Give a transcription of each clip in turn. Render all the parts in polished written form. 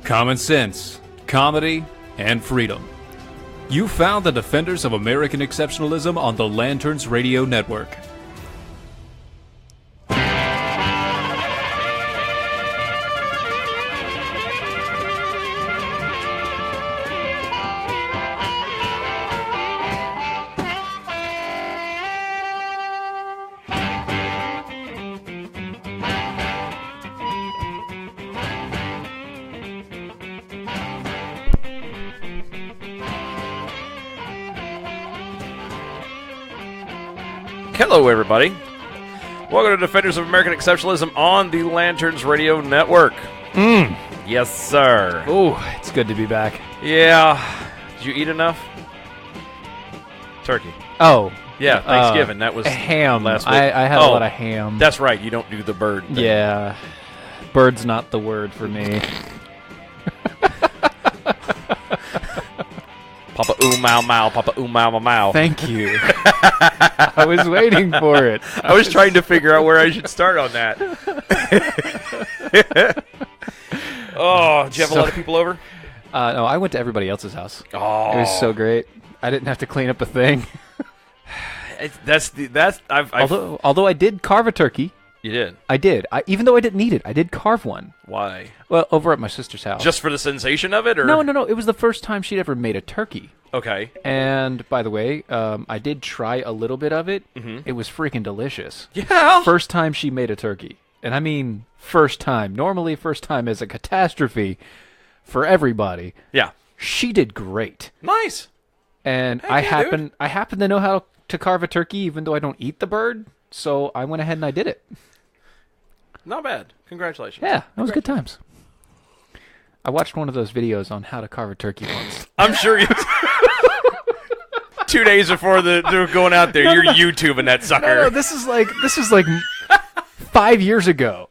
common sense, comedy, and freedom. You found the defenders of American exceptionalism on the Lanterns Radio Network. Hello, everybody. Welcome to Defenders of American Exceptionalism on the Lanterns Radio Network. Yes, sir. Oh, it's good to be back. Yeah. Did you eat enough? Turkey. Oh. Yeah, Thanksgiving. That was ham. last week. I had a lot of ham. That's right. You don't do the bird thing. Yeah. Bird's not the word for me. Papa ooh mau mau, Papa ooh mau mau mau. Thank you. I was waiting for it. I was trying to figure out where I should start on that. Oh, did you have a lot of people over? No, I went to everybody else's house. Oh, It was so great. I didn't have to clean up a thing. Although I did carve a turkey. You did? I did. Even though I didn't eat it, I did carve one. Why? Well, over at my sister's house. Just for the sensation of it, or No. It was the first time she'd ever made a turkey. Okay. And by the way, I did try a little bit of it. Mm-hmm. It was freaking delicious. Yeah. First time she made a turkey. And I mean first time. Normally first time is a catastrophe for everybody. Yeah. She did great. Nice. And Heck I yeah, happen to know how to carve a turkey even though I don't eat the bird. So I went ahead and I did it. Not bad. Congratulations. Yeah, that was good times. I watched one of those videos on how to carve a turkey once. I'm sure you. 2 days before they're going out there, you're YouTubing that sucker. No, this is like 5 years ago.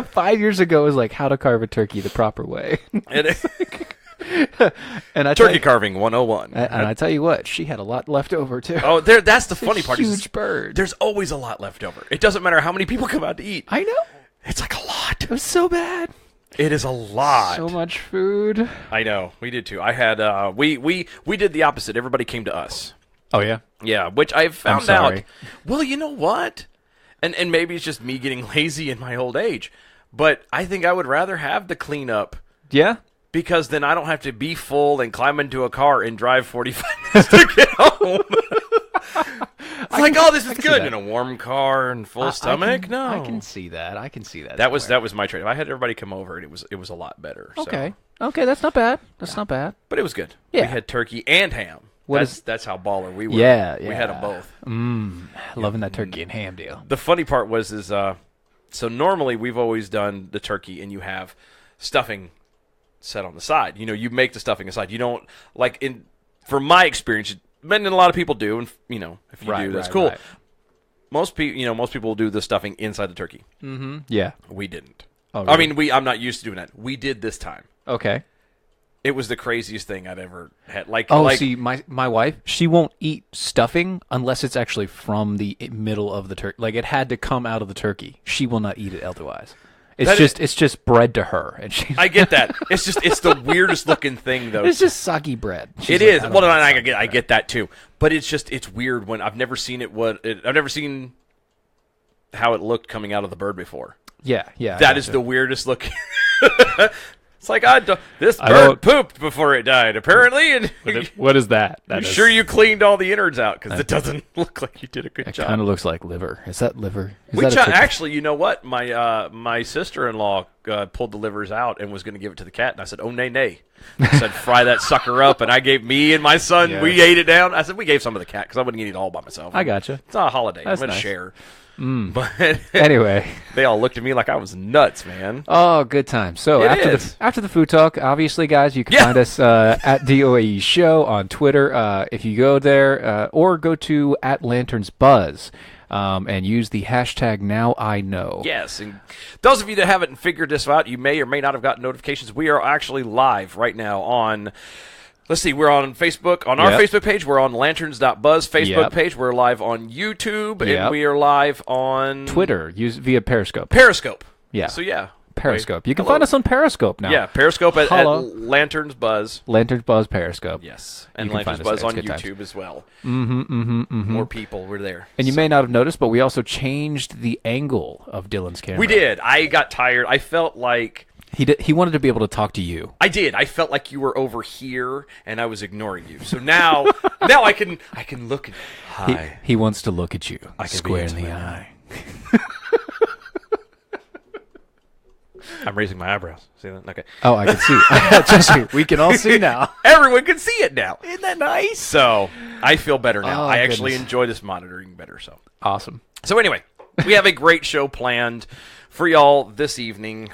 5 years ago was like how to carve a turkey the proper way. And Turkey carving 101. And I tell you what, she had a lot left over too. Oh, that's the funny part. Huge bird. There's always a lot left over. It doesn't matter how many people come out to eat. I know. It's like a lot. It was so bad. It is a lot. So much food. I know. We did too. I had we did the opposite. Everybody came to us. Oh yeah. Yeah, which I've found I'm sorry. out. Well, you know what? And maybe it's just me getting lazy in my old age, but I think I would rather have the cleanup. Yeah. Because then I don't have to be full and climb into a car and drive 45 minutes to get home. This is good in a warm car and full stomach. No, I can see that. That was my trade. If I had everybody come over, it was a lot better. Okay. So. Okay, that's not bad. Not bad. But it was good. Yeah. We had turkey and ham. That's how baller we were. Yeah. We had them both. Loving that turkey and ham deal. The funny part was so normally we've always done the turkey and you have stuffing set on the side. You make the stuffing aside. You don't from my experience, and a lot of people do, and if you do, that's cool. Right. Most people will do the stuffing inside the turkey. Mm-hmm. Yeah. We didn't. Oh, really? I mean, I'm not used to doing that. We did this time. Okay. It was the craziest thing I'd ever had. See, my wife, she won't eat stuffing unless it's actually from the middle of the turkey. Like, it had to come out of the turkey. She will not eat it otherwise. It's just bread to her, and I get that. It's the weirdest looking thing, though. It's just soggy bread. It is. Well, I get that too. But it's weird when I've never seen it. I've never seen how it looked coming out of the bird before. Yeah. That is the weirdest looking. It's like this bird pooped before it died, apparently. And what is that? Sure you cleaned all the innards out because it doesn't look like you did a good job. It kind of looks like liver. Is that liver? Actually, you know what? My sister-in-law pulled the livers out and was going to give it to the cat, and I said, "Oh nay." I said, "Fry that sucker up," and I gave me and my son. Yeah. We ate it down. I said, "We gave some to the cat because I wouldn't eat it all by myself." I gotcha. It's not a holiday. That's I'm going to nice. share. But anyway, they all looked at me like I was nuts, man. Oh, good time. So after the food talk, obviously, guys, you can find us at DOAE Show on Twitter. If you go there, or go to @Lanterns.buzz and use the hashtag #NowIKnow. Yes, and those of you that haven't figured this out, you may or may not have gotten notifications. We are actually live right now on. Let's see, we're on Facebook, on our Facebook page. We're on Lanterns.buzz Facebook page. We're live on YouTube, and we are live on Twitter, via Periscope. Periscope. Yeah. So, yeah. Periscope. You can find us on Periscope now. Yeah, Periscope at Lanterns.buzz. Lanterns.buzz Periscope. Yes, and Lanterns.buzz on YouTube as well. More people were there. And you may not have noticed, but we also changed the angle of Dylan's camera. We did. I got tired. I felt like... He wanted to be able to talk to you. I did. I felt like you were over here, and I was ignoring you. So now I can look at... Hi. He wants to look at you square in the eye. I'm raising my eyebrows. See that? Okay. Oh, I can see. Trust me, we can all see now. Everyone can see it now. Isn't that nice? So I feel better now. Oh, I actually goodness. enjoy this monitoring better. So awesome. So anyway, we have a great show planned for y'all this evening.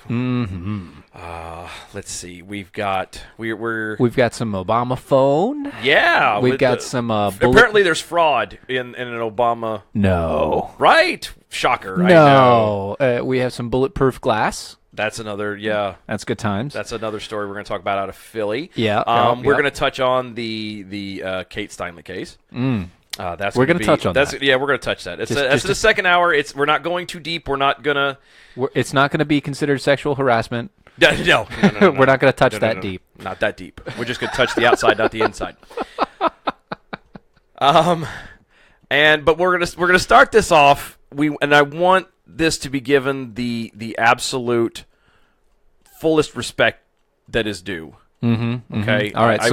Let's see. We've got some Obama phone. Yeah, we've got some. Apparently, there's fraud in an Obama. No. Right? Shocker. No. I know. We have some bulletproof glass. That's another. Yeah. That's good times. That's another story we're going to talk about out of Philly. Yeah. We're going to touch on the Kate Steinle case. We're going to touch on that. Yeah, we're going to touch that. It's the second hour. We're not going too deep. We're not going to. It's not going to be considered sexual harassment. No. We're not going to touch that deep. Not that deep. We're just going to touch the outside, not the inside. But we're gonna start this off. I want this to be given the absolute fullest respect that is due. Okay. All right. I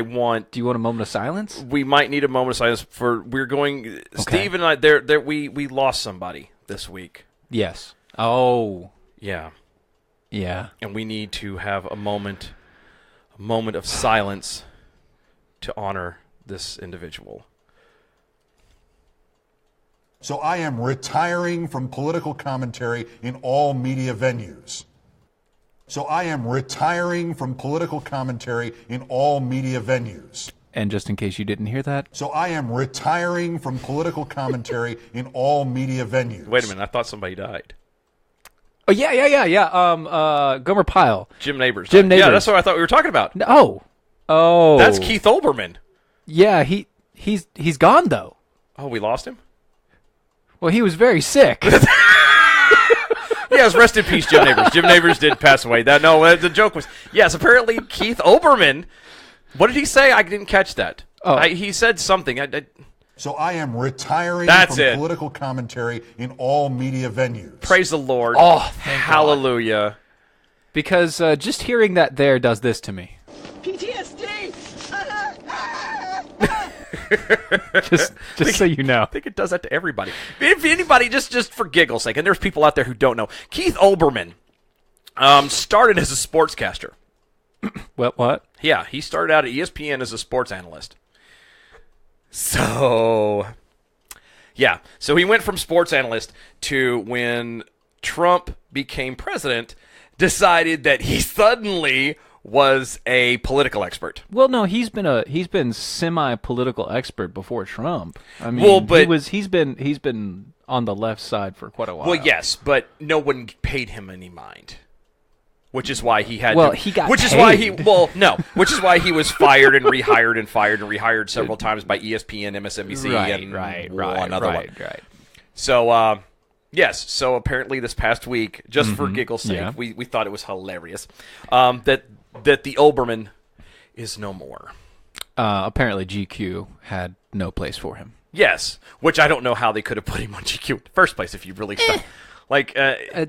want. Do you want a moment of silence? We might need a moment of silence for. We're going. Okay. Steve and I. We lost somebody this week. Yes. Oh. Yeah. Yeah. And we need to have a moment of silence to honor this individual. So I am retiring from political commentary in all media venues. And just in case you didn't hear that. So I am retiring from political commentary in all media venues. Wait a minute. I thought somebody died. Oh, yeah. Gomer Pyle. Jim Nabors. Jim Nabors. Yeah, that's what I thought we were talking about. No. Oh. That's Keith Olbermann. Yeah, he's gone, though. Oh, we lost him? Well, he was very sick. Yes, rest in peace, Jim Nabors. Jim Nabors did pass away. The joke was, yes, apparently Keith Olbermann, what did he say? I didn't catch that. Oh. He said something. So I am retiring political commentary in all media venues. Praise the Lord. Oh, hallelujah. God. Because just hearing that there does this to me. PTSD! just so you know. I think it does that to everybody. If anybody, just for giggle's sake, and there's people out there who don't know, Keith Olbermann started as a sportscaster. What? Yeah, he started out at ESPN as a sports analyst. So he went from sports analyst to, when Trump became president, decided that he suddenly was a political expert. Well, no, he's been semi-political expert before Trump. I mean, he's been on the left side for quite a while. Well, yes, but no one paid him any mind. Which is why he had. Well, he got. Which paid. is why he. Well, no. Which is why he was fired and rehired several times by ESPN, MSNBC, and one other one. Right. So, yes. So apparently, this past week, just for giggle's sake, we thought it was hilarious that the Olbermann is no more. Apparently, GQ had no place for him. Yes, which I don't know how they could have put him on GQ in the first place if you really stuck.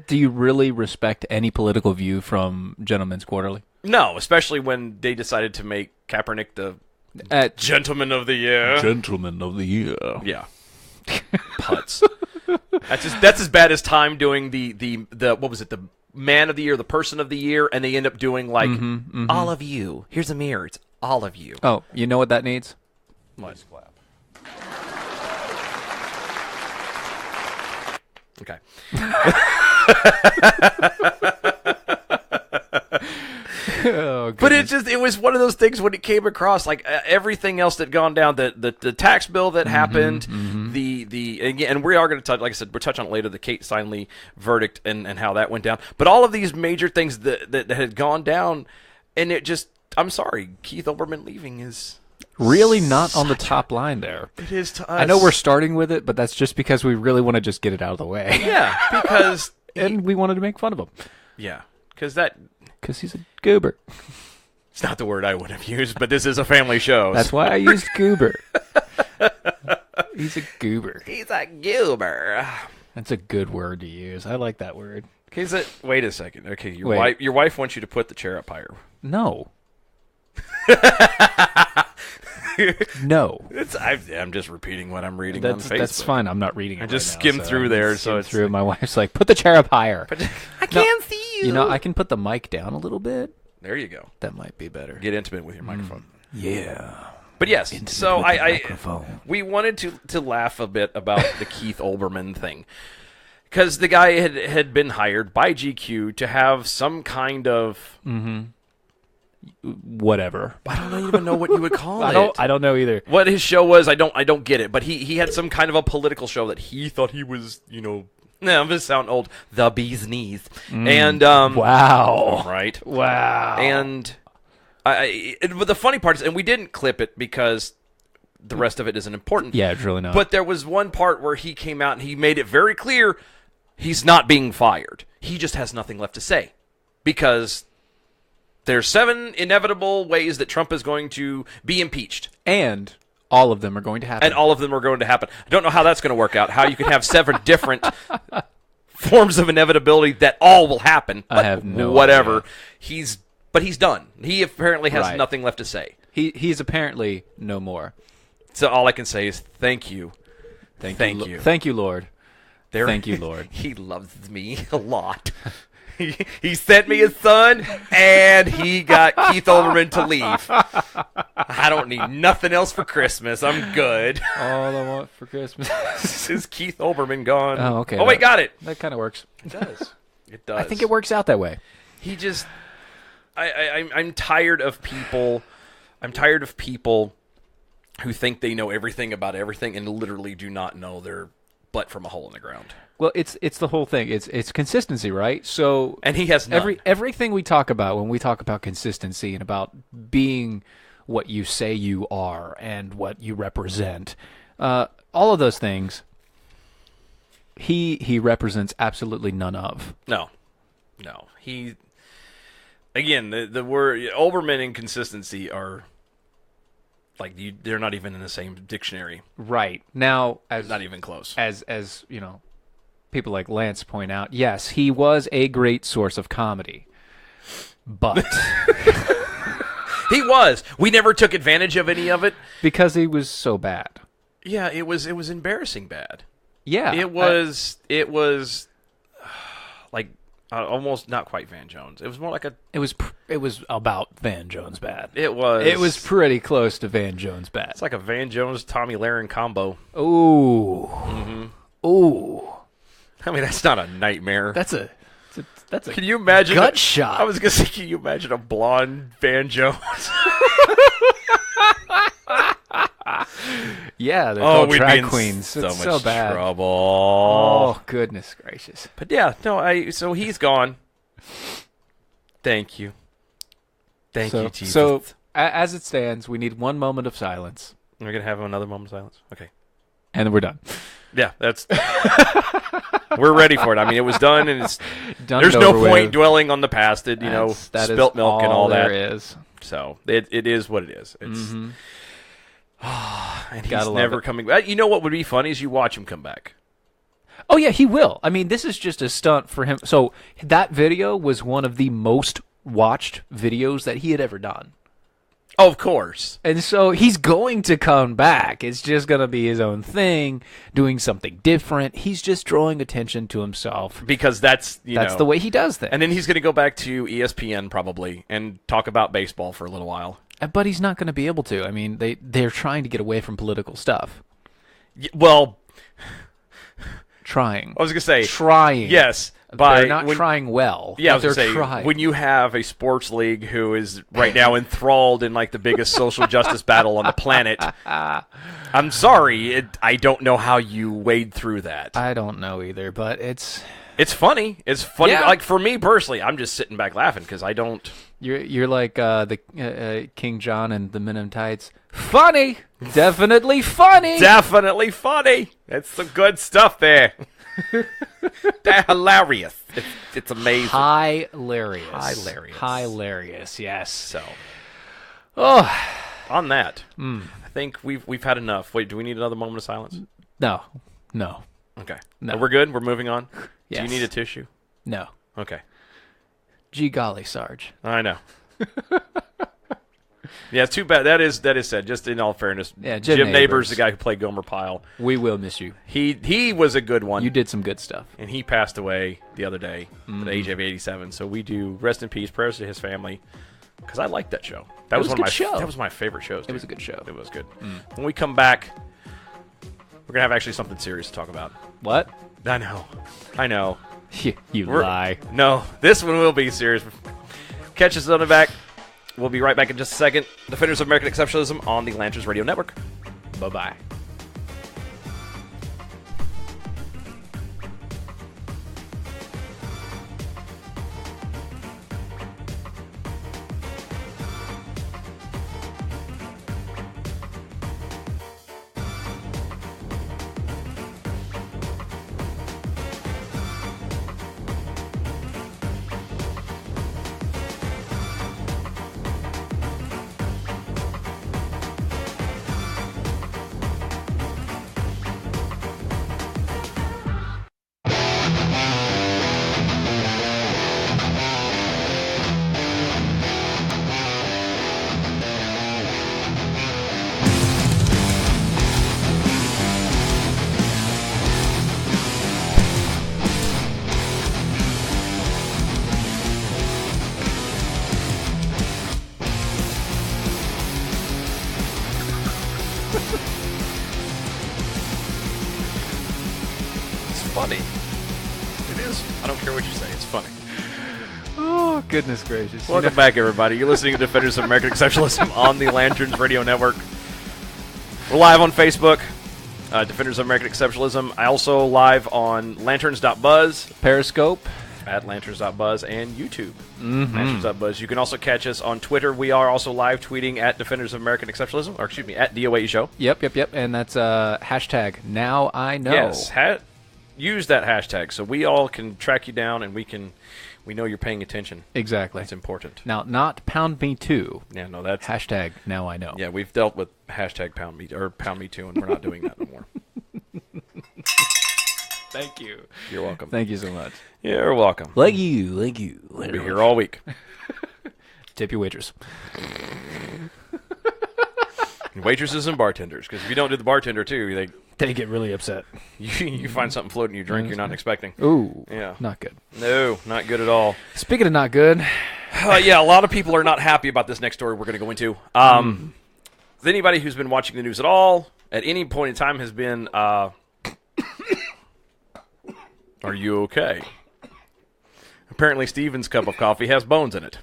Do you really respect any political view from Gentleman's Quarterly? No, especially when they decided to make Kaepernick the Gentleman of the Year. Gentleman of the Year. Yeah. Putz. That's as bad as Time doing the what was it, the Man of the Year, the Person of the Year, and they end up doing all of you. Here's a mirror. It's all of you. Oh, you know what that needs? What? Okay. But it was one of those things when it came across, like everything else that had gone down, the tax bill that happened, and we are going to touch, like I said, we'll touch on it later, the Kate Steinle verdict and how that went down. But all of these major things that had gone down, and it just, I'm sorry, Keith Olbermann leaving is really not on the top line there. It is to us. I know we're starting with it, but that's just because we really want to just get it out of the way. Yeah, because and we wanted to make fun of him. Yeah, because he's a goober. it's not the word I would have used, but this is a family show. That's why I used goober. He's a goober. He's a goober. That's a good word to use. I like that word. Okay, wait a second. Okay, your wife wants you to put the chair up higher. No. No. I'm just repeating what I'm reading on Facebook. That's fine. I'm not reading it. I just skimmed through there, so it's through. My wife's like, put the chair up higher. I can't see you. You know, I can put the mic down a little bit. There you go. That might be better. Get intimate with your microphone. Yeah. But yes, so we wanted to laugh a bit about the Keith Olbermann thing. Because the guy had been hired by GQ to have some kind of... whatever. I don't even know what you would call it. I don't know either. What his show was, I don't get it. But he had some kind of a political show that he thought he was, no, I'm going to sound old, the bee's knees. And wow. Right. Wow. And but the funny part is, and we didn't clip it because the rest of it isn't important. Yeah, it's really not. But there was one part where he came out and he made it very clear he's not being fired. He just has nothing left to say. Because there's 7 inevitable ways that Trump is going to be impeached. And all of them are going to happen. I don't know how that's going to work out, how you can have 7 different forms of inevitability that all will happen. I have no whatever. idea. But he's done. He apparently has Right. nothing left to say. He's apparently no more. So all I can say is thank you. Thank you. Thank you, Lord. Thank you, Lord. He loves me a lot. He sent me his son, and he got Keith Olbermann to leave. I don't need nothing else for Christmas. I'm good. All I want for Christmas is Keith Olbermann gone. Oh, okay. Oh, wait, got it. That kind of works. It does. It does. I think it works out that way. He just... I'm tired of people... I'm tired of people who think they know everything about everything and literally do not know their butt from a hole in the ground. Well, it's the whole thing. It's consistency, right? So, and he has none. Everything we talk about when we talk about consistency and about being what you say you are and what you represent, all of those things, he represents absolutely none of. No. He again the word Olbermann and consistency are like they're not even in the same dictionary. Right now, not even close. As you know. People like Lance point out, yes, he was a great source of comedy, but he was. We never took advantage of any of it because he was so bad. Yeah, it was embarrassing bad. Yeah, it was like almost not quite Van Jones. It was more like It was about Van Jones bad. It was. It was pretty close to Van Jones bad. It's like a Van Jones Tommy Lahren combo. Ooh. Mm-hmm. Ooh. I mean, that's not a nightmare. That's a Can you imagine gut shot? I was gonna say, can you imagine a blonde Van Jones? Yeah, they're called we'd drag be in queens. So it's much so bad. trouble. Oh, goodness gracious! But yeah, no, so he's gone. Thank you. Thank you, Jesus. So as it stands, we need 1 moment of silence. We're gonna have another moment of silence. Okay, and then we're done. Yeah, that's. We're ready for it. I mean, it was done, and it's done. There's no point dwelling on the past. That spilt milk and all that. There is. So it is what it is. It's. Mm-hmm. And he's never coming back. You know what would be funny is you watch him come back. Oh yeah, he will. I mean, this is just a stunt for him. So that video was one of the most watched videos that he had ever done. Oh, of course. And so he's going to come back. It's just going to be his own thing, doing something different. He's just drawing attention to himself. Because that's the way he does things. And then he's going to go back to ESPN probably and talk about baseball for a little while. But he's not going to be able to. I mean, they're trying to get away from political stuff. Well, trying. I was going to say. Trying. Yes. They're not trying well. Yeah, I was they're going to say, trying. when you have a sports league who is right now enthralled in like the biggest social justice battle on the planet, I'm sorry, I don't know how you wade through that. I don't know either, but it's funny. It's funny. Yeah. Like for me personally, I'm just sitting back laughing because I don't. You're like the King John and the Men in Tights. Funny, definitely funny, definitely funny. That's some good stuff there. They're hilarious. It's amazing. Hilarious. Yes. So, Oh, on that, I think we've had enough. Wait, do we need another moment of silence? no. Okay. No. We're good? We're moving on? Yes. Do you need a tissue? No. Okay. Gee golly, Sarge. I know. Yeah, it's too bad. That is sad. Just in all fairness, Yeah, Jim Nabors, the guy who played Gomer Pyle, We will miss you. he was a good one. You did some good stuff. And he passed away the other day at the age of 87. So we do rest in peace, prayers to his family, because I liked that show. That was a one good of my show. That was my favorite shows. It was a good show. It was good. When we come back, we're gonna have actually something serious to talk about. What? I know. You lie. No, this one will be serious. Catch us on the back. We'll be right back in just a second. Defenders of American Exceptionalism on the Lanterns Radio Network. Bye-bye. Funny. It is. I don't care what you say. It's funny. Oh, goodness gracious. Welcome back, everybody. You're listening to Defenders of American Exceptionalism on the Lanterns Radio Network. We're live on Facebook, Defenders of American Exceptionalism. I also live on Lanterns.buzz, Periscope. at Lanterns.buzz, and YouTube, Lanterns.buzz. You can also catch us on Twitter. We are also live tweeting at Defenders of American Exceptionalism, or excuse me, at DOAE Show. Yep. And that's hashtag Now I Know. Yes, use that hashtag so we all can track you down and we know you're paying attention. Exactly. It's important. Now, not pound me too. Yeah, no, that's Hashtag Now I Know. yeah. We've dealt with hashtag pound me too, and we're not doing that anymore. Thank you. You're welcome. Thank you so much. You're welcome. Thank you. We'll be here all week. Tip your waitress. Waitresses and bartenders, because if you don't do the bartender too, They get really upset. you find something floating in your drink you're not expecting. Ooh. Yeah. Not good. No, not good at all. Speaking of not good. Yeah, a lot of people are not happy about this next story we're going to go into. Anybody who's been watching the news at all, at any point in time, has been, are you okay? Apparently, Steven's cup of coffee has bones in it.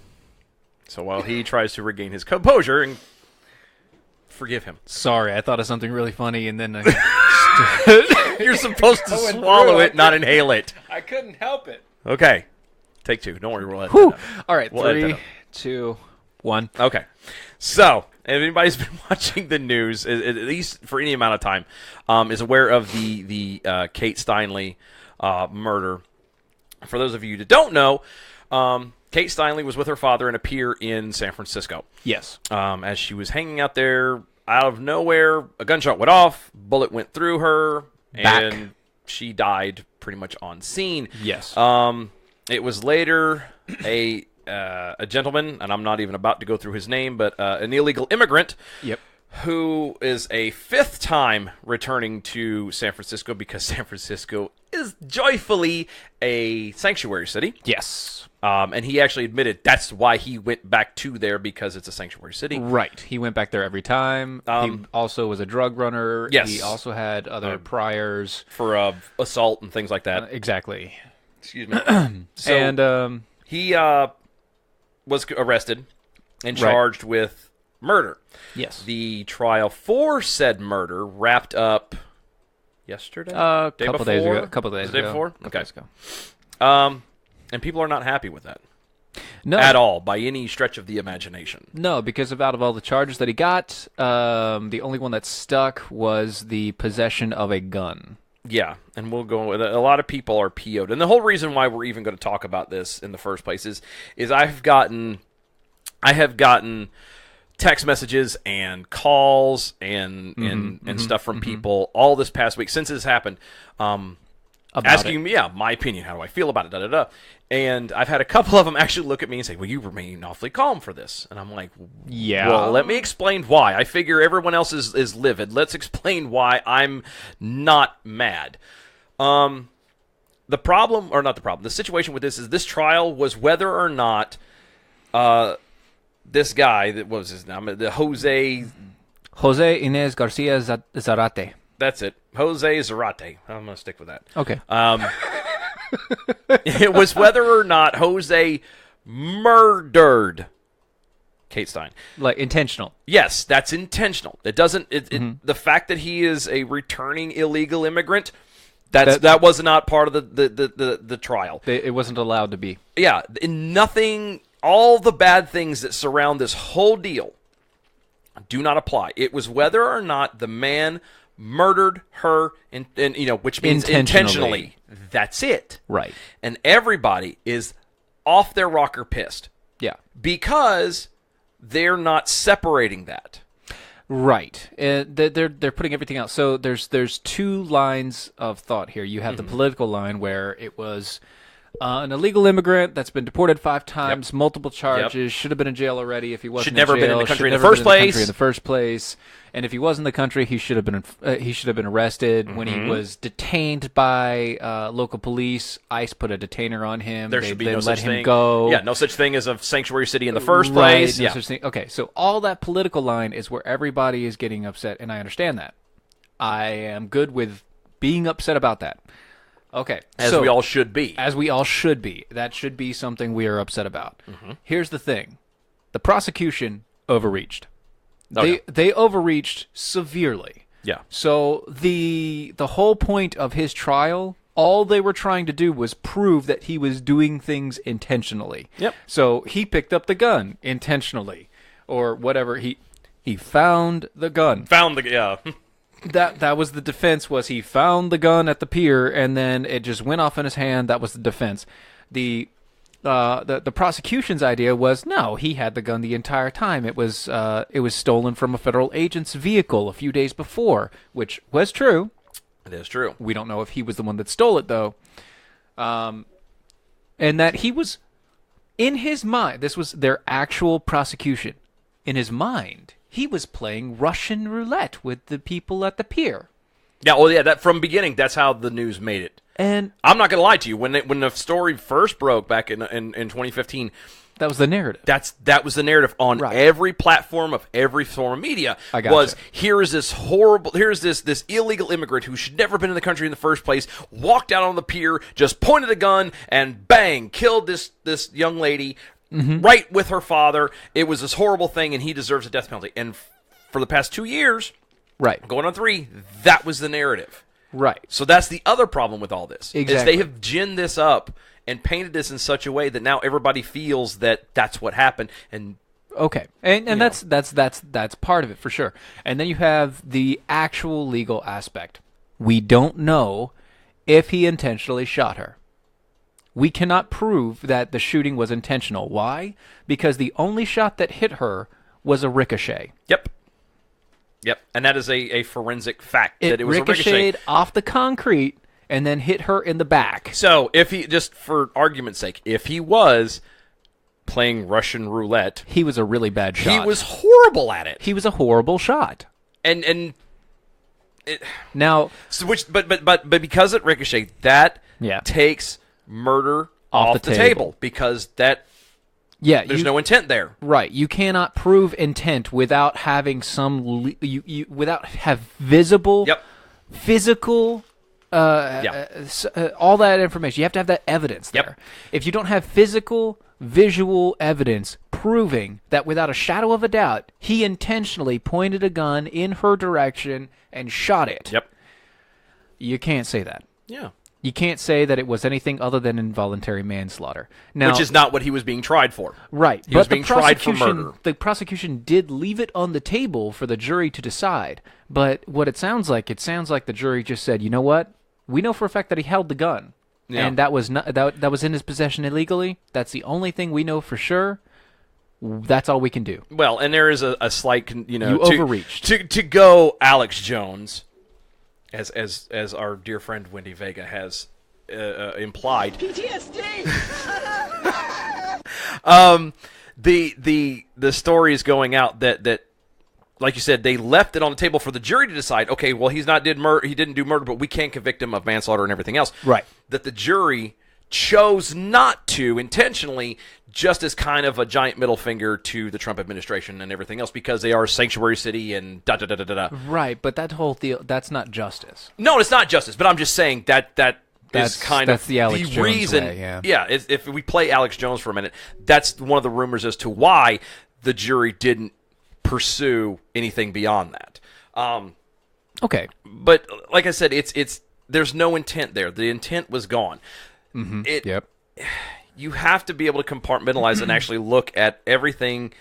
So while he tries to regain his composure and forgive him. Sorry, I thought of something really funny and then You're supposed to swallow it, not inhale it. I couldn't help it. Okay. Take two. Don't worry, we'll edit Whew. that out. All right, We'll edit that 3, out. 2, 1. Okay. So, if anybody's been watching the news, at least for any amount of time, is aware of the Kate Steinle murder. For those of you that don't know, Kate Steinle was with her father in a pier in San Francisco. Yes. As she was hanging out there, out of nowhere, a gunshot went off, bullet went through her, and she died pretty much on scene. Yes. It was later a gentleman, and I'm not even about to go through his name, but an illegal immigrant. Yep. Who is a fifth time returning to San Francisco because San Francisco is joyfully a sanctuary city. Yes. And he actually admitted that's why he went back to there, because it's a sanctuary city. Right. He went back there every time. He also was a drug runner. Yes. He also had other priors. For assault and things like that. Exactly. Excuse me. And he was arrested and charged with murder. Yes. The trial for said murder wrapped up yesterday? A couple days ago. The day before? Okay. Days ago. And people are not happy with that. No. At all, by any stretch of the imagination. No, because out of all the charges that he got, the only one that stuck was the possession of a gun. Yeah, and we'll go with it. A lot of people are PO'd. And the whole reason why we're even going to talk about this in the first place is I have gotten text messages and calls and stuff from people all this past week since this happened, asking me, my opinion, how do I feel about it, And I've had a couple of them actually look at me and say, well, you remain awfully calm for this. And I'm like, yeah. Well, let me explain why. I figure everyone else is livid. Let's explain why I'm not mad. The situation with this is this trial was whether or not this guy, what was his name? Jose Inez Garcia Zarate. That's it. Jose Zarate. I'm going to stick with that. Okay. It was whether or not Jose murdered Kate Steinle. Like intentional. Yes, that's intentional. It doesn't. The fact that he is a returning illegal immigrant, that was not part of the trial. It wasn't allowed to be. Yeah, nothing. All the bad things that surround this whole deal do not apply. It was whether or not the man murdered her, and which means intentionally. That's it. Right. And everybody is off their rocker pissed. Yeah. Because they're not separating that. Right. They're putting everything out. So there's two lines of thought here. You have the political line where it was an illegal immigrant that's been deported 5 times, multiple charges, should have been in jail already if he wasn't should never in jail, been in the country in the first place. And if he was in the country, he should have been arrested. When he was detained by local police, ICE put a detainer on him. There should be no let such him thing. go. Yeah, no such thing as a sanctuary city in the first place. No such thing. Okay, so all that political line is where everybody is getting upset, and I understand that. I am good with being upset about that. Okay. As we all should be. As we all should be. That should be something we are upset about. Here's the thing. The prosecution overreached. They overreached severely. Yeah. So the whole point of his trial, all they were trying to do was prove that he was doing things intentionally. Yep. So he picked up the gun intentionally, or whatever. He found the gun. That was the defense. Was he found the gun at the pier and then it just went off in his hand? That was the defense. The prosecution's idea was no, he had the gun the entire time. It was stolen from a federal agent's vehicle a few days before, which was true. It is true. We don't know if he was the one that stole it though. And that he was in his mind. This was their actual prosecution. In his mind, he was playing Russian roulette with the people at the pier. Yeah, well, yeah. That from beginning, that's how the news made it. And I'm not going to lie to you. When the story first broke back in 2015, that was the narrative. That was the narrative on every platform of every form of media. Here's this illegal immigrant who should never have been in the country in the first place, walked out on the pier, just pointed a gun, and bang, killed this young lady right with her father. It was this horrible thing, and he deserves a death penalty. And for the past 2 years, going on 3, that was the narrative. Right. So that's the other problem with all this. Exactly. Is they have ginned this up and painted this in such a way that now everybody feels that that's what happened. And okay, and that's part of it for sure. And then you have the actual legal aspect. We don't know if he intentionally shot her. We cannot prove that the shooting was intentional. Why? Because the only shot that hit her was a ricochet. Yep. And that is a forensic fact that it was ricocheted a ricochet off the concrete and then hit her in the back. So if he, just for argument's sake, if he was playing Russian roulette, he was a really bad shot. He was horrible at it. He was a horrible shot. And it, now, so but because it ricocheted, that takes murder off the table because that. Yeah, there's no intent there. Right. You cannot prove intent without having without have visible, physical, all that information. You have to have that evidence there. If you don't have physical, visual evidence proving that without a shadow of a doubt, he intentionally pointed a gun in her direction and shot it. You can't say that. Yeah. You can't say that it was anything other than involuntary manslaughter. Now, which is not what he was being tried for. Right. He was being tried for murder. The prosecution did leave it on the table for the jury to decide. But what it sounds like the jury just said, you know what? We know for a fact that he held the gun, and that was not that was in his possession illegally. That's the only thing we know for sure. That's all we can do. Well, and there is a slight, you overreached to go Alex Jones, as our dear friend Wendy Vega has implied. PTSD. The story is going out that like you said, they left it on the table for the jury to decide. Okay, well, he didn't do murder, but we can convict him of manslaughter and everything else. Right. That the jury chose not to intentionally, just as kind of a giant middle finger to the Trump administration and everything else, because they are a sanctuary city and da-da-da-da-da. Right, but that whole deal, that's not justice. No, it's not justice, but I'm just saying that's the Alex Jones reason. Way, yeah. Yeah, if we play Alex Jones for a minute, that's one of the rumors as to why the jury didn't pursue anything beyond that. Okay. But like I said, it's there's no intent there. The intent was gone. Mm-hmm. Yep. You have to be able to compartmentalize and actually look at everything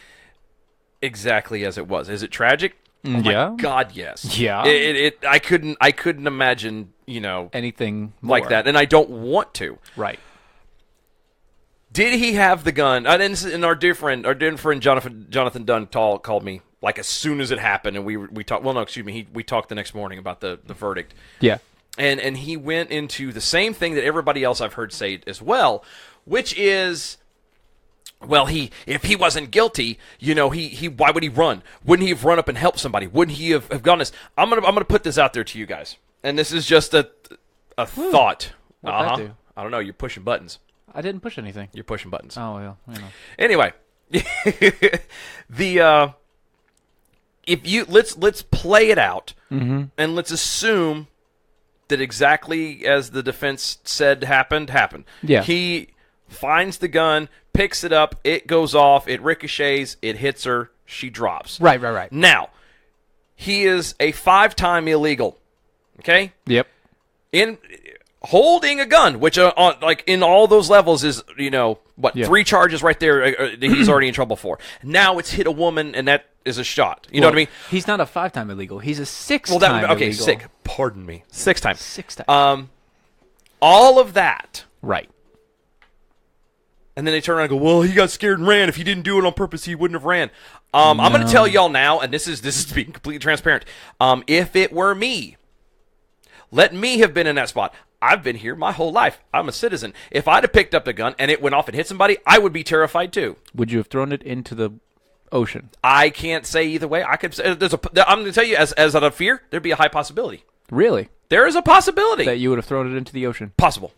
exactly as it was. Is it tragic? Oh my God, yes. Yeah. I couldn't imagine, anything like that, and I don't want to. Right. Did he have the gun? And our dear friend Jonathan Dunn called me like as soon as it happened, and we talked. Well, no, excuse me. We talked the next morning about the verdict. Yeah. And he went into the same thing that everybody else I've heard say as well, which is, well, if he wasn't guilty, he why would he run? Wouldn't he have run up and helped somebody? Wouldn't he have gone this? I'm gonna put this out there to you guys, and this is just a thought. What'd that do? I don't know. You're pushing buttons. I didn't push anything. You're pushing buttons. Oh well, Anyway, let's play it out, and let's assume that exactly as the defense said happened. Yeah. He finds the gun, picks it up, it goes off, it ricochets, it hits her, she drops. Right. Now, he is a 5-time illegal. Okay? Yep. In holding a gun, which in all those levels is, 3 charges right there that he's already in trouble for. Now it's hit a woman, and that is a shot. You know what I mean? He's not a 5-time illegal. He's a 6-time illegal. Pardon me. 6-time. 6-time. All of that. Right. And then they turn around and go, well, he got scared and ran. If he didn't do it on purpose, he wouldn't have ran. I'm going to tell y'all now, and this is being completely transparent. If it were me, let me have been in that spot. I've been here my whole life. I'm a citizen. If I'd have picked up the gun and it went off and hit somebody, I would be terrified too. Would you have thrown it into the ocean? I can't say either way. I'm going to tell you, as out of fear, there'd be a high possibility. Really? There is a possibility that you would have thrown it into the ocean. Possible.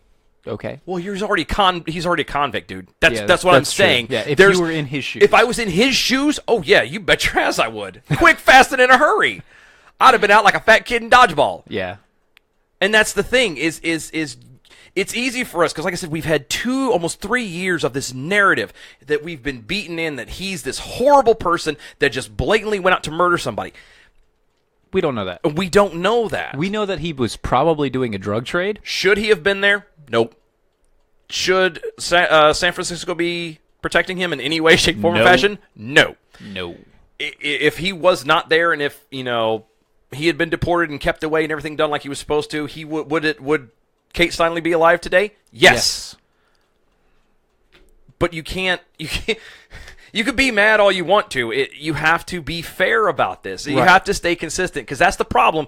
Okay. Well, he's already a convict, dude. That's what I'm saying. True. Yeah, if you were in his shoes. If I was in his shoes, oh yeah, you bet your ass I would. Quick, fast, and in a hurry. I'd have been out like a fat kid in dodgeball. Yeah. And that's the thing is it's easy for us because, like I said, we've had almost 3 years of this narrative that we've been beaten in that he's this horrible person that just blatantly went out to murder somebody. We don't know that. We don't know that. We know that he was probably doing a drug trade. Should he have been there? Nope. Should San Francisco be protecting him in any way, shape, form, or fashion? No. If he was not there, and if he had been deported and kept away and everything done like he was supposed to, would Kate Steinle be alive today? Yes. But you can't. You could be mad all you want to. You have to be fair about this. You have to stay consistent because that's the problem.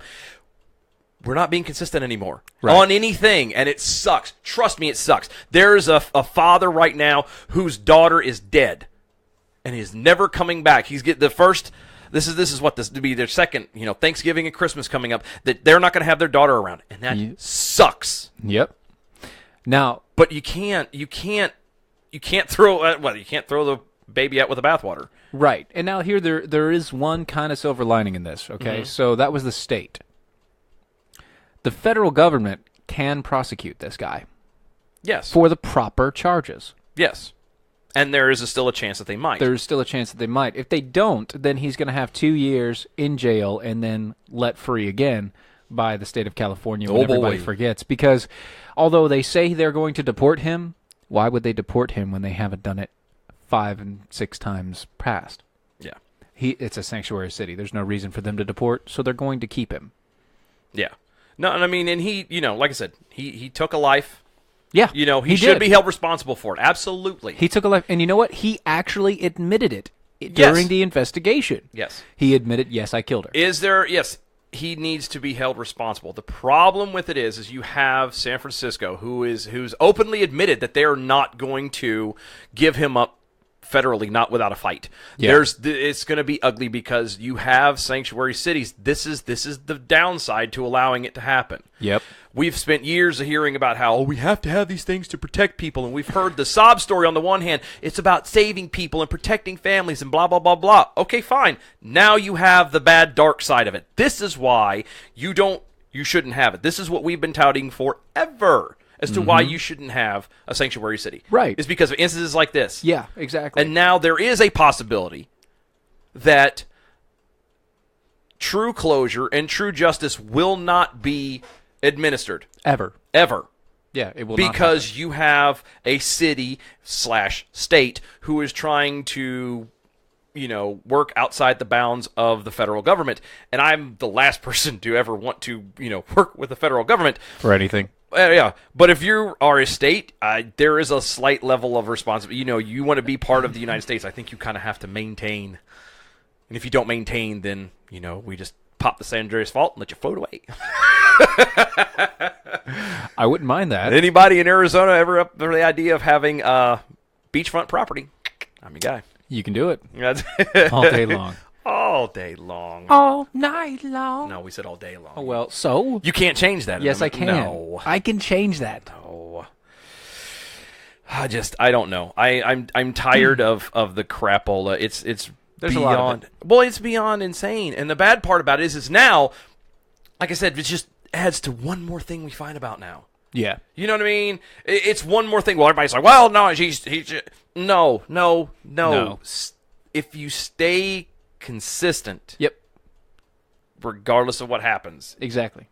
We're not being consistent anymore on anything, and it sucks. Trust me, it sucks. There's a father right now whose daughter is dead, and is never coming back. He's getting the first. This to be their second. Thanksgiving and Christmas coming up. That they're not going to have their daughter around, and that sucks. Yep. Now, but you can't throw. You can't throw the baby out with the bathwater. Right. And now here there is one kind of silver lining in this. Okay, so that was the state. The federal government can prosecute this guy. Yes. For the proper charges. Yes. And there is still a chance that they might. There's still a chance that they might. If they don't, then he's going to have 2 years in jail and then let free again by the state of California when everybody forgets. Because although they say they're going to deport him, why would they deport him when they haven't done it 5 and 6 times past? Yeah. It's a sanctuary city. There's no reason for them to deport, so they're going to keep him. Yeah. No, and I mean, and he, like I said, he took a life. Yeah. He should be held responsible for it. Absolutely. He took a life. And you know what? He actually admitted it during the investigation. Yes. He admitted, yes, I killed her. Yes, he needs to be held responsible. The problem with it is you have San Francisco, who's openly admitted that they're not going to give him up federally, not without a fight. Yeah. It's going to be ugly because you have sanctuary cities. This is the downside to allowing it to happen. Yep. We've spent years hearing about how we have to have these things to protect people, and we've heard the sob story on the one hand. It's about saving people and protecting families and blah, blah, blah, blah. Okay, fine. Now you have the bad, dark side of it. This is why you shouldn't have it. This is what we've been touting forever as to why you shouldn't have a sanctuary city. Right. It's because of instances like this. Yeah, exactly. And now there is a possibility that true closure and true justice will not be administered. Ever. Yeah, it will not because you have a city/state who is trying to, work outside the bounds of the federal government. And I'm the last person to ever want to, work with the federal government. For anything. Yeah, but if you are a state, there is a slight level of responsibility. You want to be part of the United States. I think you kind of have to maintain. And if you don't maintain, then, we just pop the San Andreas Fault and let you float away. I wouldn't mind that. Anybody in Arizona ever up for the idea of having beachfront property? I'm your guy. You can do it. All day long. All day long. All night long. No, we said all day long. Oh, well, so? You can't change that. Yes, I can. No. I can change that. No. I don't know. I'm tired of the crapola. It's There's beyond. a lot of it. Well, it's beyond insane. And the bad part about it is now, like I said, it just adds to one more thing we find about now. Yeah. You know what I mean? It's one more thing. Well, everybody's like, well, no, he's no. If you stay consistent, Yep. regardless of what happens, Exactly.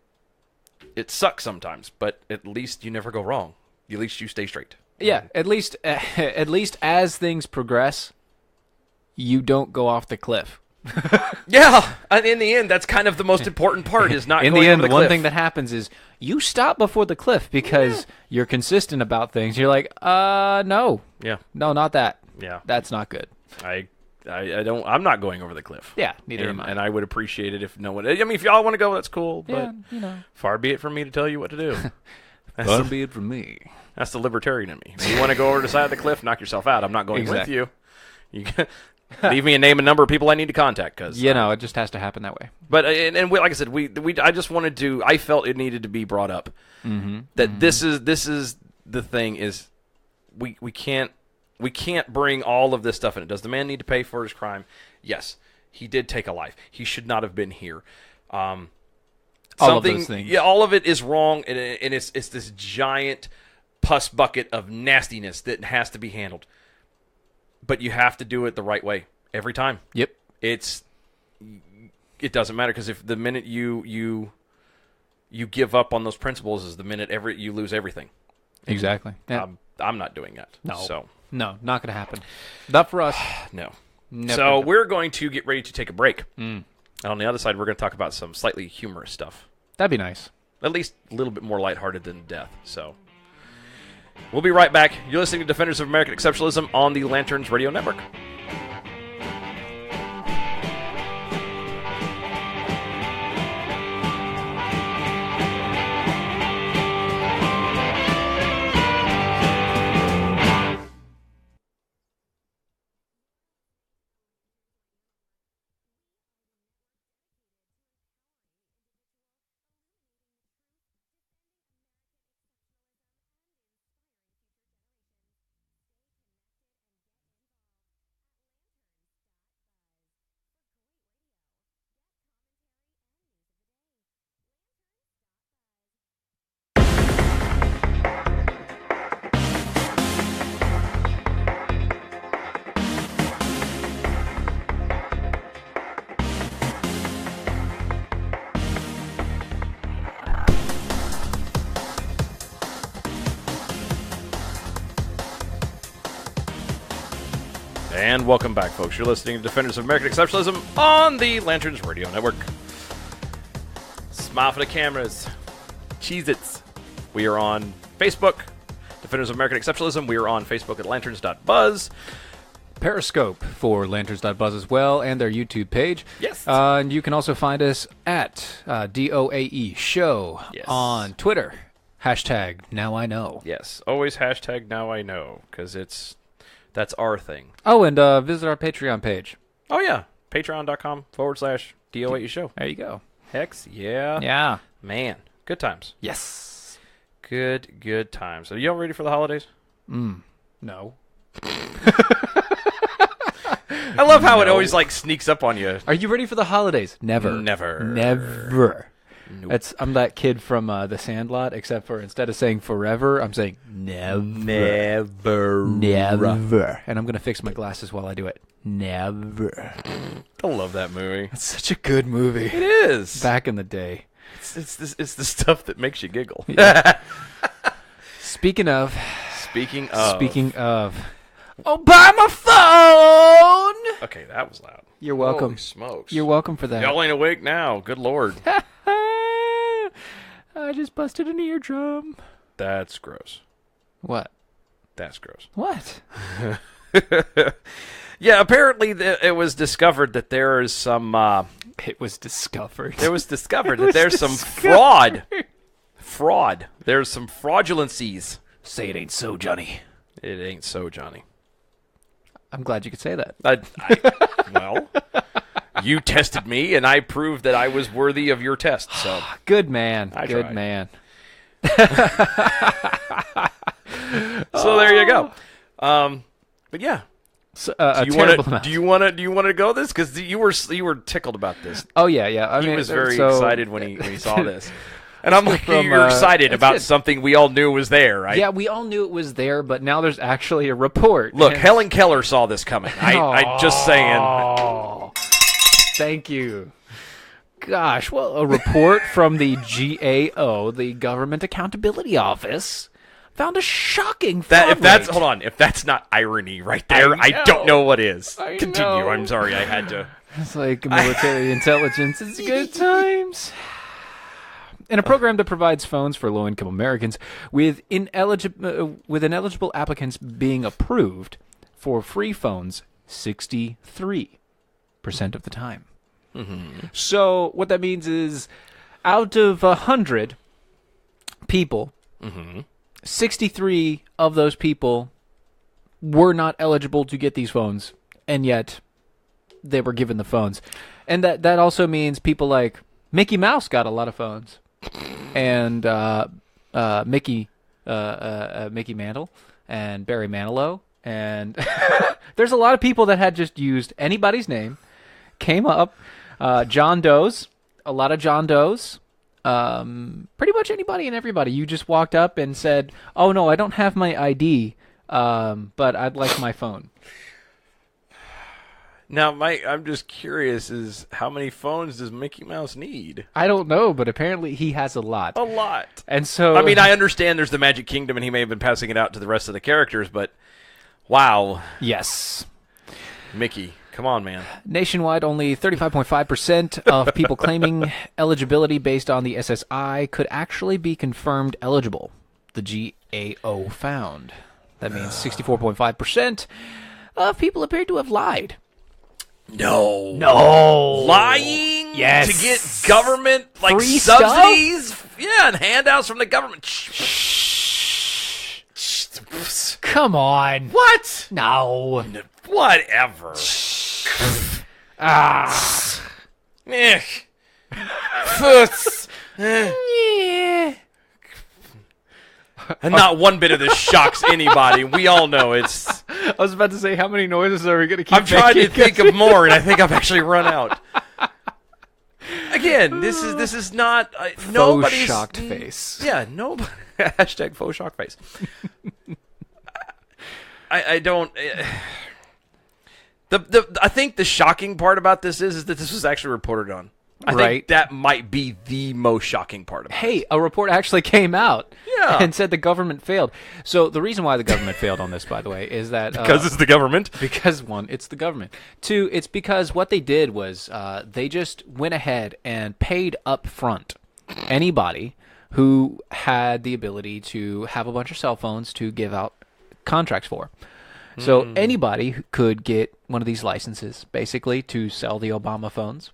it sucks sometimes, but at least you never go wrong. At least you stay straight. Yeah, at least as things progress, you don't go off the cliff. Yeah, and in the end, that's kind of the most important part is not in going the end, over the one cliff. thing that happens is you stop before the cliff because you're consistent about things. You're like, no, not that. Yeah, that's not good. I don't. I'm not going over the cliff. Yeah, neither am I. And I would appreciate it if no one. I mean, if y'all want to go, that's cool. But Yeah, far be it from me to tell you what to do. Far be it from me. That's the libertarian in me. If you want to go over to the side of the cliff, knock yourself out. I'm not going with you. You leave me a name and number of people I need to contact, because it just has to happen that way. But and we, like I said, I just wanted to. I felt it needed to be brought up that this is the thing is we can't bring all of this stuff in it. Does the man need to pay for his crime? Yes, he did take a life. He should not have been here. All of those things. Yeah, all of it is wrong, and it's this giant pus bucket of nastiness that has to be handled. But you have to do it the right way every time. Yep. It doesn't matter, because if the minute you give up on those principles is the minute you lose everything. Exactly. Yeah. I'm not doing that. No. So no, not going to happen. Not for us. No. Never so we're going to get ready to take a break. And on the other side, we're going to talk about some slightly humorous stuff. That'd be nice. At least a little bit more lighthearted than death. So we'll be right back. You're listening to Defenders of American Exceptionalism on the Lanterns Radio Network. And welcome back, folks. You're listening to Defenders of American Exceptionalism on the Lanterns Radio Network. Smile for the cameras. Cheez-Its. We are on Facebook, Defenders of American Exceptionalism. We are on Facebook at Lanterns.buzz. Periscope for Lanterns.buzz as well, and their YouTube page. Yes. And you can also find us at DOAE Show on Twitter. Hashtag Now I Know. Yes. Always hashtag Now I Know, because that's our thing. Oh, and visit our Patreon page. Oh, yeah. Patreon.com/DOAE Show. There you go. Hex, yeah. Yeah. Man, good times. Yes. Good times. Are y'all ready for the holidays? No. I love how it always sneaks up on you. Are you ready for the holidays? Never. Nope. I'm that kid from The Sandlot, except for instead of saying forever, I'm saying never. And I'm going to fix my glasses while I do it. Never. I love that movie. It's such a good movie. It is. Back in the day. It's the stuff that makes you giggle. Yeah. Speaking of. Obama phone! Okay, that was loud. You're welcome. Holy smokes. You're welcome for that. Y'all ain't awake now. Good Lord. I just busted an eardrum. That's gross. What? That's gross. What? Yeah, apparently it was discovered that there is some... It was discovered. It was discovered that there's some fraud. There's some fraudulencies. Say it ain't so, Johnny. It ain't so, Johnny. I'm glad you could say that. Well, you tested me, and I proved that I was worthy of your test. So good man. I Good tried. man. So there you go. But yeah. So, do you want to go this? Because you were tickled about this. Oh yeah. He was very excited when he saw this. And I'm like, you're excited about something we all knew was there, right? Yeah, we all knew it was there, but now there's actually a report. Look, Helen Keller saw this coming. I just saying. Thank you. Gosh, well, a report from the GAO, the Government Accountability Office, found a shocking fraud rate. Hold on, if that's not irony right there, I don't know what is. Continue. I'm sorry, I had to. It's like military intelligence. It's good times. In a program that provides phones for low-income Americans, with ineligible applicants being approved for free phones 63% of the time. Mm-hmm. So what that means is, out of 100 people, 63 of those people were not eligible to get these phones, and yet they were given the phones. And that also means people like Mickey Mouse got a lot of phones. And Mickey Mantle and Barry Manilow, and there's a lot of people that had just used anybody's name, came up, John Doe's, a lot of John Doe's, pretty much anybody and everybody. You just walked up and said, "Oh no, I don't have my ID, but I'd like my phone." Now, I'm just curious, is how many phones does Mickey Mouse need? I don't know, but apparently he has a lot. A lot. And so... I mean, I understand there's the Magic Kingdom, and he may have been passing it out to the rest of the characters, but wow. Yes. Mickey, come on, man. Nationwide, only 35.5% of people claiming eligibility based on the SSI could actually be confirmed eligible, the GAO found. That means 64.5% of people appeared to have lied. No. Lying? Yes. To get government, free subsidies? Stuff? Yeah, and handouts from the government. Come on. What? No. Whatever. Yeah. And not one bit of this shocks anybody. We all know it's... I was about to say, how many noises are we going to keep making? I'm trying to think of more, and I think I've actually run out. Again, this is not... nobody's... Faux shocked face. Yeah, nobody... Hashtag faux shock face. I don't... I think the shocking part about this is that this was actually reported on. I think that might be the most shocking part of it. Hey, a report actually came out and said the government failed. So the reason why the government failed on this, by the way, is that... because it's the government? Because, one, it's the government. Two, it's because what they did was they just went ahead and paid up front anybody who had the ability to have a bunch of cell phones to give out contracts for. So anybody could get one of these licenses, basically, to sell the Obama phones.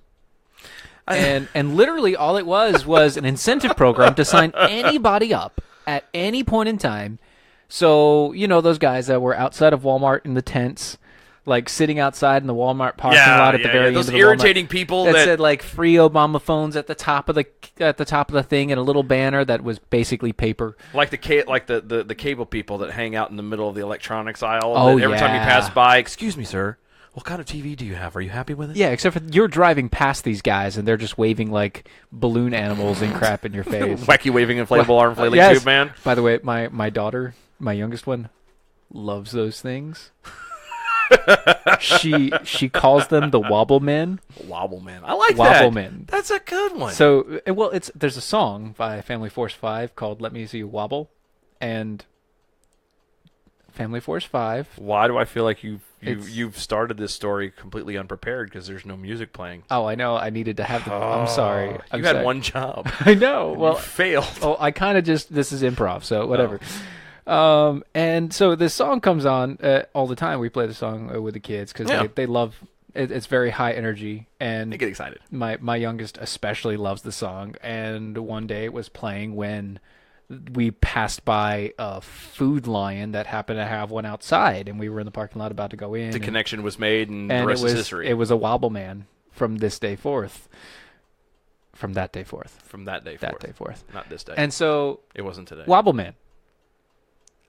And literally all it was an incentive program to sign anybody up at any point in time. So, you know, those guys that were outside of Walmart in the tents, like sitting outside in the Walmart parking lot at the very end of the Those irritating people that said like free Obama phones at the top of the thing, and a little banner that was basically paper. Like the cable people that hang out in the middle of the electronics aisle. Oh, every time you pass by, excuse me, sir, what kind of TV do you have? Are you happy with it? Yeah, except for you're driving past these guys and they're just waving like balloon animals and crap in your face. Wacky waving inflatable arm flailing tube man. By the way, my daughter, my youngest one, loves those things. She calls them the Wobblemen. Wobblemen. I like that. Wobblemen. That's a good one. So, well, there's a song by Family Force 5 called "Let Me See You Wobble," and Family Force 5. Why do I feel like you've started this story completely unprepared because there's no music playing? Oh, I know. I needed to have the. I'm sorry. You had one job. I know. Well, you failed. Oh, I kind of just. This is improv, so whatever. And so this song comes on all the time. We play the song with the kids because they love it. It's very high energy, and they get excited. My youngest especially loves the song. And one day it was playing when we passed by a Food Lion that happened to have one outside, and we were in the parking lot about to go in. The connection was made, and the rest is history. It was a Wobbleman from this day forth. From that day forth. From that day forth. That day forth. Not this day. And so it wasn't today. Wobbleman.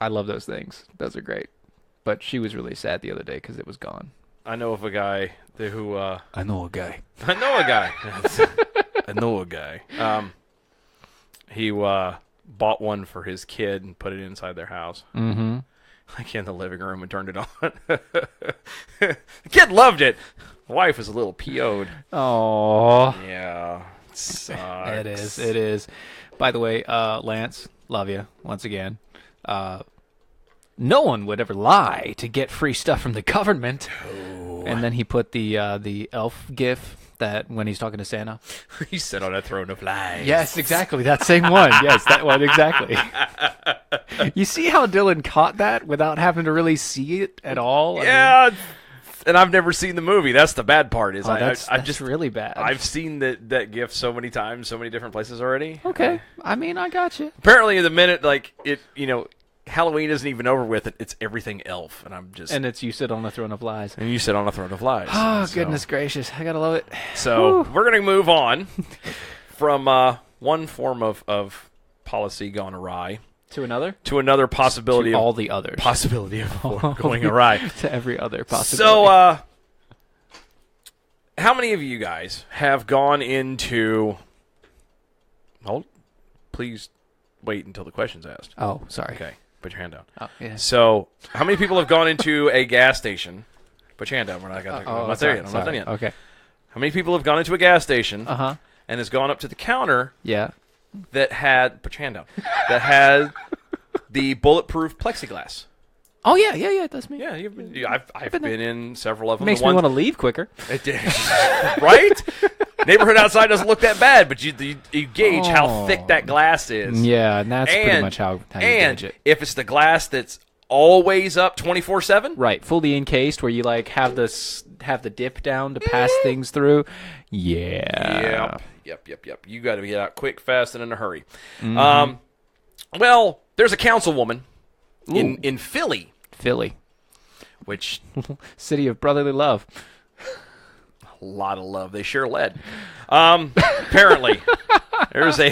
I love those things. Those are great. But she was really sad the other day because it was gone. I know of a guy who... I know a guy. I know a guy. I know a guy. He bought one for his kid and put it inside their house. Mm-hmm. Like in the living room and turned it on. The kid loved it. The wife was a little PO'd. Oh. Yeah. It sucks. It is. By the way, Lance, love you once again. No one would ever lie to get free stuff from the government. Oh. And then he put the elf gif that when he's talking to Santa. He sat on a throne of lies. Yes, exactly. That same one. Yes, that one exactly. You see how Dylan caught that without having to really see it at all? Yeah. And I've never seen the movie. That's the bad part. That's just really bad. I've seen that GIF so many times, so many different places already. Okay, I mean, I got you. Apparently, the minute Halloween isn't even over with, it's everything elf, and and it's you sit on a throne of lies. And you sit on a throne of lies. Oh, goodness gracious! I gotta love it. So we're gonna move on from one form of policy gone awry. To another? To another possibility to all the others. Possibility of going awry. To every other possibility. So, how many of you guys have gone into... Please wait until the question's asked. Oh, sorry. Okay, put your hand down. Oh, yeah. So, how many people have gone into a gas station? Put your hand down. I'm not there yet. I'm not done yet. Okay. How many people have gone into a gas station and has gone up to the counter yeah. that had... Put your hand down. That had the bulletproof plexiglass. Oh, yeah, that's me. Yeah, I've been in several of them. Makes me want to leave quicker. Right? Neighborhood outside doesn't look that bad, but you gauge how thick that glass is. Yeah, and that's pretty much how you gauge it. If it's the glass that's always up 24/7, right, fully encased, where you like have the dip down to pass things through. Yeah. Yep. You got to get out quick, fast, and in a hurry. Mm-hmm. Well, there's a councilwoman in Philly. Which city of brotherly love. A lot of love. They share lead. Apparently, there's a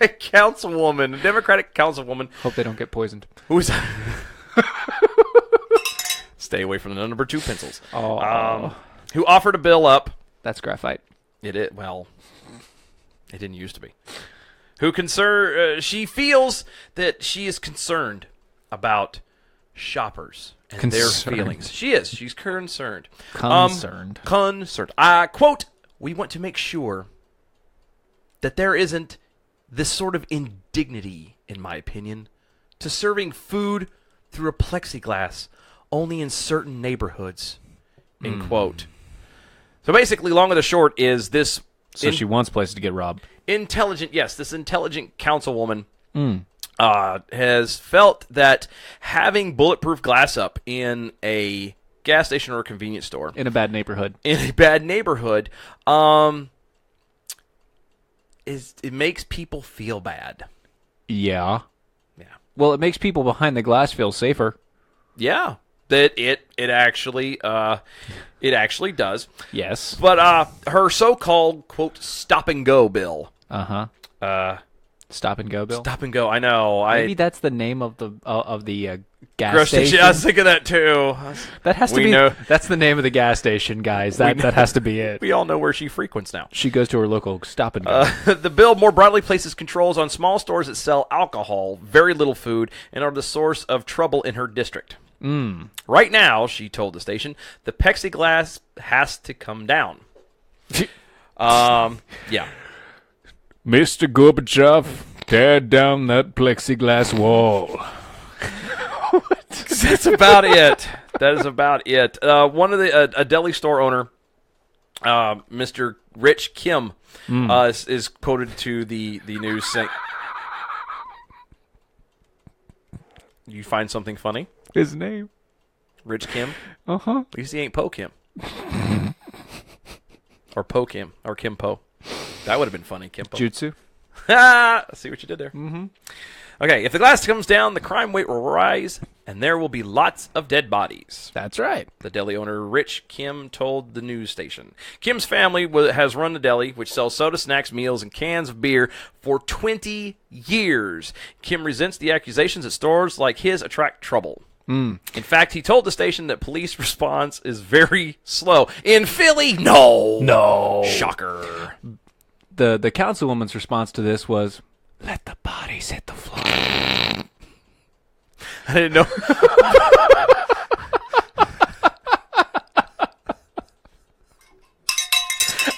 councilwoman, a Democratic councilwoman. Hope they don't get poisoned. Who's stay away from the number 2 pencils. Who offered a bill up? That's graphite. Well, it didn't used to be. She feels that she is concerned about shoppers and their feelings. She's concerned. Concerned. I quote, "We want to make sure that there isn't this sort of indignity, in my opinion, to serving food through a plexiglass only in certain neighborhoods." End quote. So basically, long and the short is this So she wants places to get robbed. This intelligent councilwoman has felt that having bulletproof glass up in a gas station or a convenience store In a bad neighborhood, it makes people feel bad. Yeah. Yeah. Well, it makes people behind the glass feel safer. Yeah. That it actually does. Yes. But her so-called quote stop and go bill. Stop and go bill. Stop and go. I know. Maybe that's the name of the gas station. station. I was thinking that too. That has to be. Know. That's the name of the gas station, guys. That has to be it. We all know where she frequents now. She goes to her local stop and go. The bill more broadly places controls on small stores that sell alcohol, very little food, and are the source of trouble in her district. Right now, she told the station, the plexiglass has to come down. Yeah. Mr. Gorbachev, tear down that plexiglass wall. That's about it. That is about it. One of a deli store owner, Mr. Rich Kim, is quoted to the news saying, "You find something funny?" His name, Rich Kim. At least he ain't Po Kim, or Po Kim, or Kim Po. That would have been funny, Kim Po. Jutsu. See what you did there. Okay, if the glass comes down, the crime rate will rise, and there will be lots of dead bodies. That's right. The deli owner, Rich Kim, told the news station. Kim's family has run the deli, which sells soda, snacks, meals, and cans of beer for 20 years. Kim resents the accusations that stores like his attract trouble. In fact, he told the station that police response is very slow. In Philly, no. Shocker. The councilwoman's response to this was, "Let the bodies hit the floor." I didn't know.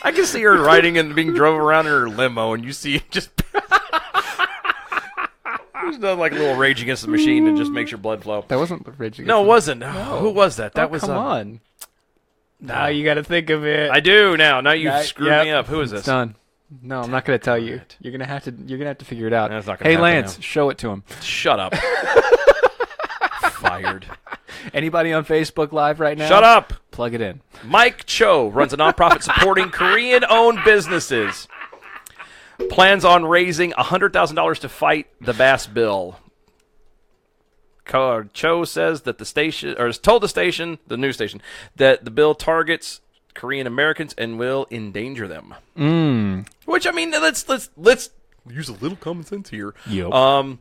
I can see her riding and being drove around in her limo, and you see just there's no like little Rage Against the Machine that just makes your blood flow. That wasn't Rage Against No, it wasn't. No. Who was that? That was come on. Now you got to think of it. I do now. Now you've screwed me up. Who is this? It's done. No, I'm not going to tell you. You're gonna have to figure it out. That's not gonna hey, happen Lance, now. show it to him. Shut up. Fired. Anybody on Facebook Live right now? Shut up. Plug it in. Mike Cho runs a nonprofit supporting Korean-owned businesses. Plans on raising $100,000 to fight the Bass bill. Cho says that the station, or has told the station, the news station, that the bill targets Korean Americans and will endanger them. Which, I mean, let's use a little common sense here. Yep.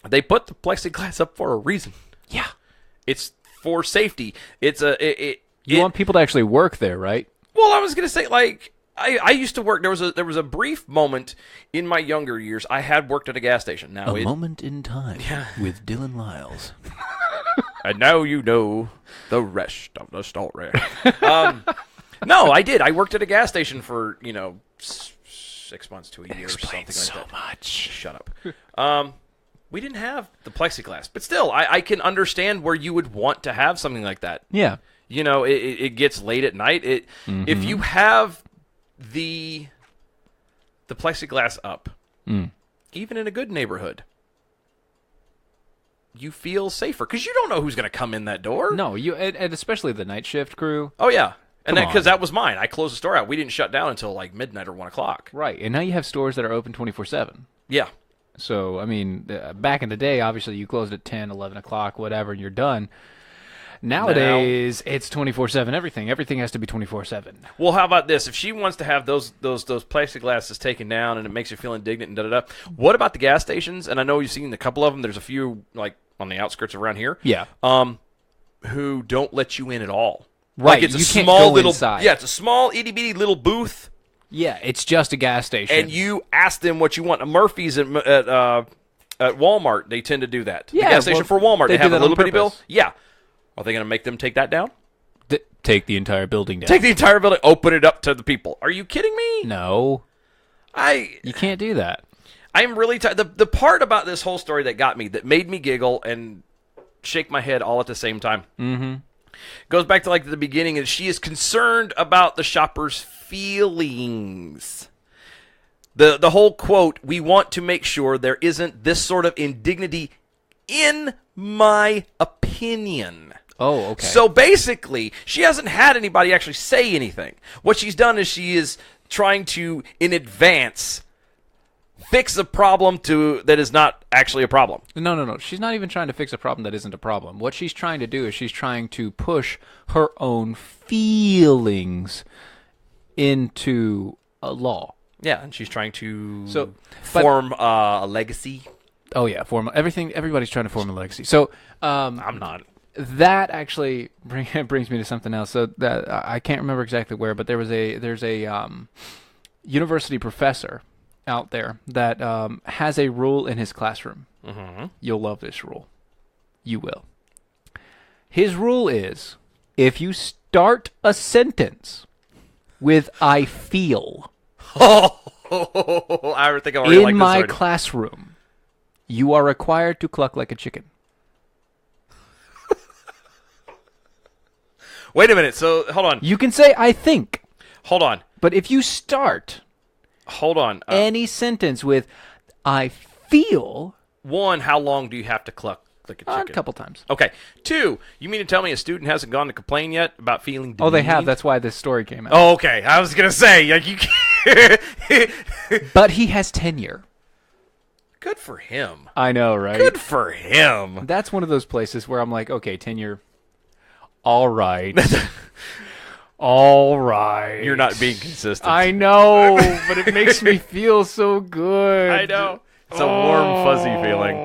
They put the plexiglass up for a reason. Yeah. It's for safety. It's you want people to actually work there, right? Well, I was gonna say, like, I used to work. There was a brief moment in my younger years. I had worked at a gas station. Now a moment in time with Dylan Lyles. And now you know the rest of the story. No, I did. I worked at a gas station for 6 months to a year or something like that. so much. Shut up. We didn't have the plexiglass, but still, I can understand where you would want to have something like that. Yeah. You know, it gets late at night. If you have the plexiglass up, even in a good neighborhood, you feel safer because you don't know who's going to come in that door. No, and especially the night shift crew. Oh yeah, and because that was mine. I closed the store out. We didn't shut down until like midnight or 1 o'clock. Right, and now you have stores that are open 24/7. Yeah. So I mean, back in the day, obviously you closed at 10, 11 o'clock, whatever, and you're done. Nowadays, it's 24/7. Everything has to be 24/7. Well, how about this? If she wants to have those plexiglasses taken down and it makes you feel indignant and da-da-da, what about the gas stations? And I know you've seen a couple of them. There's a few, like, on the outskirts around here. Yeah. Who don't let you in at all. Right. Like it's you a can't small go little inside. Yeah, it's a small itty-bitty little booth. Yeah, it's just a gas station. And you ask them what you want. Murphy's at Walmart, they tend to do that. Yeah, the gas station for Walmart, they have a little bitty bill. Yeah. Are they going to make them take that down? Take the entire building down. Take the entire building, open it up to the people. Are you kidding me? No. You can't do that. I'm really tired. The part about this whole story that got me, that made me giggle and shake my head all at the same time, Goes back to like the beginning, and she is concerned about the shopper's feelings. The whole quote, we want to make sure there isn't this sort of indignity in my opinion. Oh, okay. So basically, she hasn't had anybody actually say anything. What she's done is she is trying to, in advance, fix a problem that is not actually a problem. No. She's not even trying to fix a problem that isn't a problem. What she's trying to do is she's trying to push her own feelings into a law. Yeah, and she's trying to form a legacy. Oh yeah, everything. Everybody's trying to form a legacy. So I'm not. That actually brings me to something else. So that I can't remember exactly where, but there's a university professor out there that has a rule in his classroom. Mm-hmm. You'll love this rule. You will. His rule is, if you start a sentence with "I feel," I think I already like in this my already. classroom, you are required to cluck like a chicken. Wait a minute. So, hold on. You can say "I think." Hold on. But if you start any sentence with "I feel," one, how long do you have to cluck like a chicken? a couple times. Okay. Two, you mean to tell me a student hasn't gone to complain yet about feeling demeaned? Oh, they have. That's why this story came out. Oh, okay. I was gonna say, like, you can't. But he has tenure. Good for him. I know, right? Good for him. That's one of those places where I'm like, okay, tenure. All right. All right. You're not being consistent. I know, but it makes me feel so good. I know. It's a warm, fuzzy feeling.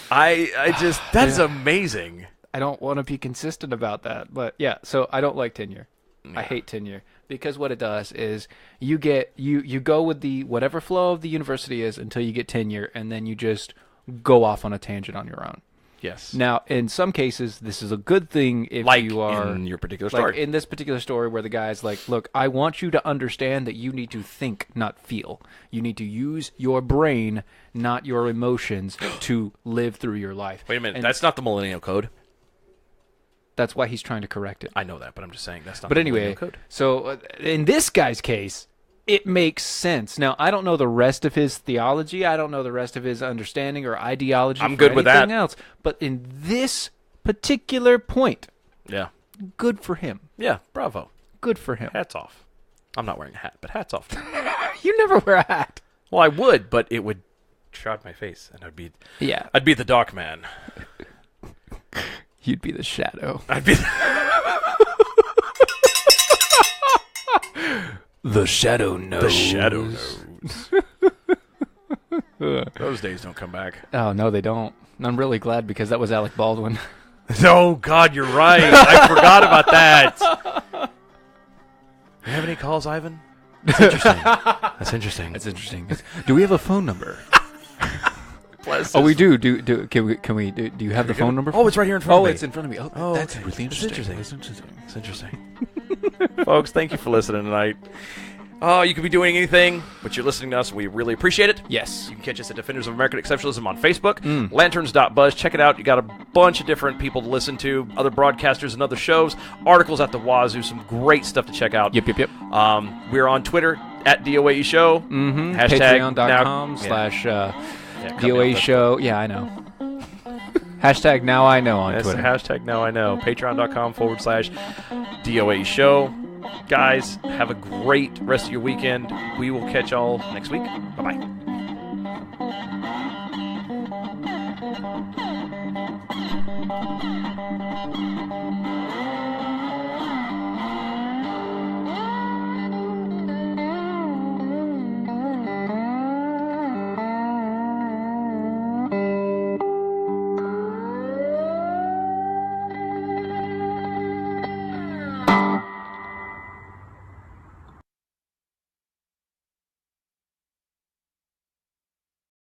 I just, that's amazing. I don't want to be consistent about that, but yeah, so I don't like tenure. Yeah. I hate tenure because what it does is you go with the whatever flow of the university is until you get tenure, and then you just go off on a tangent on your own. Yes. Now, in some cases, this is a good thing if you are... in your particular story. Like in this particular story where the guy's like, look, I want you to understand that you need to think, not feel. You need to use your brain, not your emotions, to live through your life. Wait a minute. And that's not the millennial code. that's why he's trying to correct it. I know that, but I'm just saying that's not But the anyway, millennial code. so in this guy's case, it makes sense. Now, I don't know the rest of his theology. I don't know the rest of his understanding or ideology. I'm good with that. Else. But in this particular point, Yeah. good for him. Yeah. Bravo. Good for him. Hats off. I'm not wearing a hat, but hats off. You never wear a hat. Well, I would, but it would shroud my face, and I'd be the dark man. You'd be the shadow. I'd be The shadow knows. the shadow knows. Those days don't come back. Oh, no, they don't. I'm really glad because that was Alec Baldwin. Oh, God, you're right. I forgot about that. You have any calls, Ivan? That's interesting. That's interesting. That's interesting. Do we have a phone number? Bless Oh, his- we do. Can we do you have the phone number? Oh, it's right here in front of me. it's in front of me. Oh, that's okay. really That's interesting. interesting. It's interesting. Folks, thank you for listening tonight. Oh, you could be doing anything, but you're listening to us. We really appreciate it. Yes. You can catch us at Defenders of American Exceptionalism on Facebook. Lanterns.buzz. Check it out. You got a bunch of different people to listen to, other broadcasters and other shows, articles at the wazoo, some great stuff to check out. Yep. We're on Twitter at DOAE Show. Mm-hmm. Hashtag Patreon.com/DOAE Show. Yeah, I know. Hashtag Now I Know on That's Twitter. the hashtag Now I Know. Patreon.com/DOAE Show. Guys, have a great rest of your weekend. We will catch y'all next week. Bye-bye.